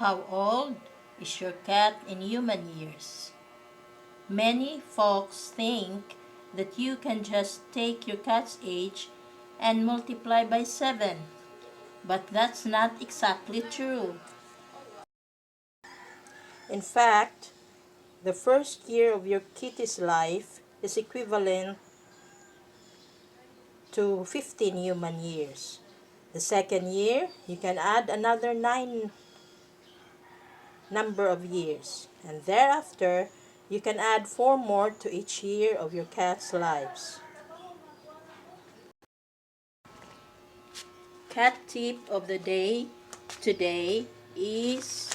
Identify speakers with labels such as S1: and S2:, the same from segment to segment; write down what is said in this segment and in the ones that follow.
S1: How old is your cat in human years? Many folks think that you can just take your cat's age and multiply by 7, but that's not exactly true. In fact, the first year of your kitty's life is equivalent to 15 human years. The second year, you can add another 9 number of years, and thereafter, you can add 4 more to each year of your cat's lives. Cat tip of the day today is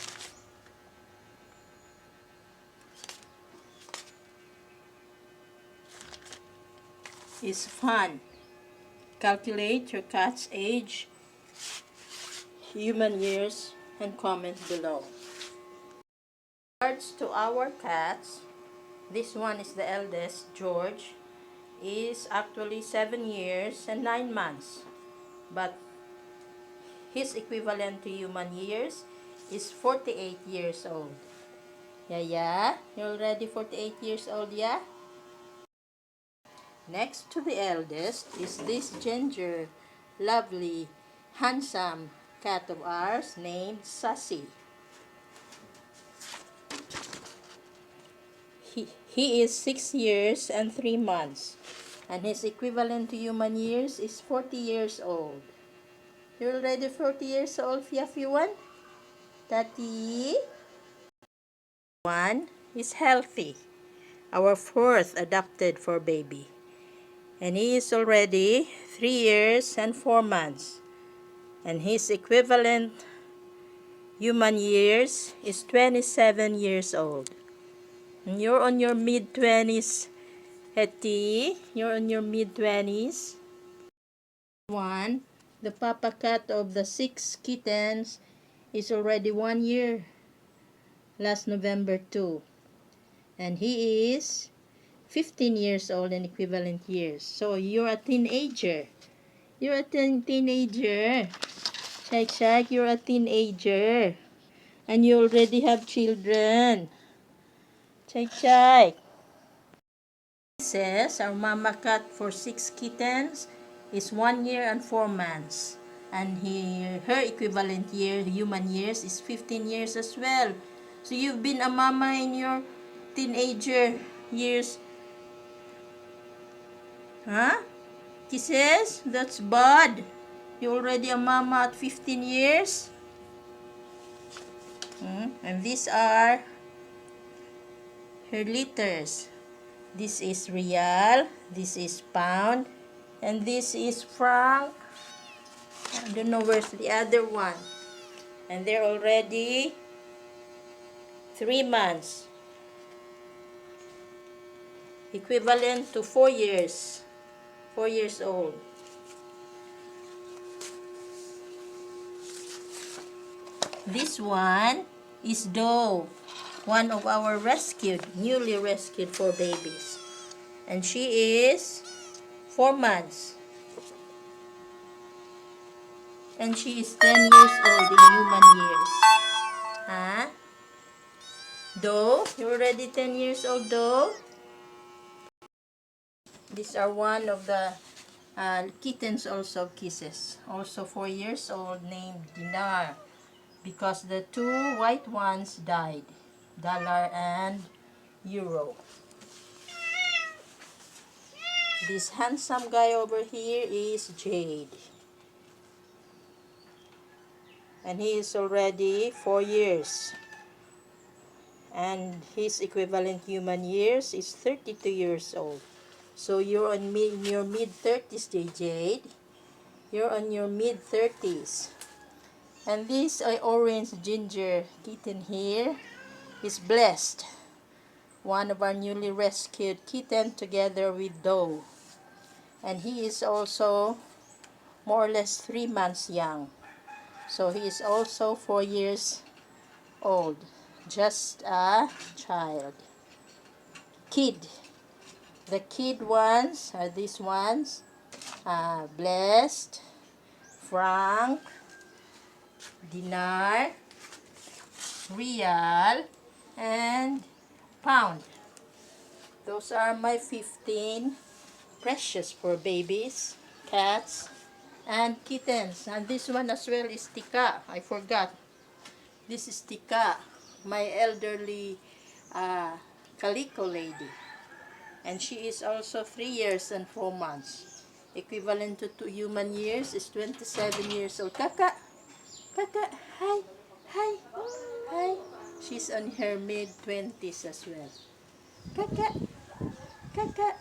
S1: fun. Calculate your cat's age, human years, and comment below. In regards to our cats, this one is the eldest, George, is actually 7 years and 9 months. But his equivalent to human years is 48 years old. Yeah, you're already 48 years old, yeah? Next to the eldest is this ginger, lovely, handsome cat of ours named Sassy. He is 6 years and 3 months, and his equivalent to human years is 40 years old. You're already 40 years old, Fluffy one? Tati? One is healthy, our fourth adopted for baby. And he is already 3 years and 4 months. And his equivalent human years is 27 years old. And you're on your mid-20s, Hetty. You're on your mid-20s. One, the papa cat of the 6 kittens is already 1 year. Last November 2. And he is 15 years old in equivalent years. So you're a teenager. You're a teenager. Shake, you're a teenager. And you already have children. Shake. Says our mama cat for 6 kittens is 1 year and 4 months. And her equivalent year, human years, is 15 years as well. So you've been a mama in your teenager years. Huh? Kisses? That's bad. You're already a mama at 15 years. And these are her litters. This is real, this is pound, and this is franc. I don't know where's the other one. And they're already 3 months. Equivalent to 4 years. 4 years old. This one is Doe, one of our newly rescued 4 babies. And she is 4 months. And she is 10 years old in human years. Huh? Doe? You're already 10 years old, Doe? These are one of the kittens also, Kisses. Also 4 years old, named Dinar. Because the 2 white ones died. Dollar and Euro. This handsome guy over here is Jade. And he is already 4 years. And his equivalent human years is 32 years old. So you're in your mid-30s, Jade. You're on your mid-30s. And this orange ginger kitten here is Blessed. One of our newly rescued kitten together with Doe. And he is also more or less 3 months young. So he is also 4 years old. Just a child. Kid. The kid ones are these ones. Blessed, Frank, Dinar, real, and pound. Those are my 15 precious for babies, cats, and kittens. And this one as well is Tika. I forgot. This is Tika, my elderly calico lady. And she is also 3 years and 4 months. Equivalent to 2 human years is 27 years old. Kaka! Kaka! Hi! Hi! Hi! She's on her mid-20s as well. Kaka! Kaka!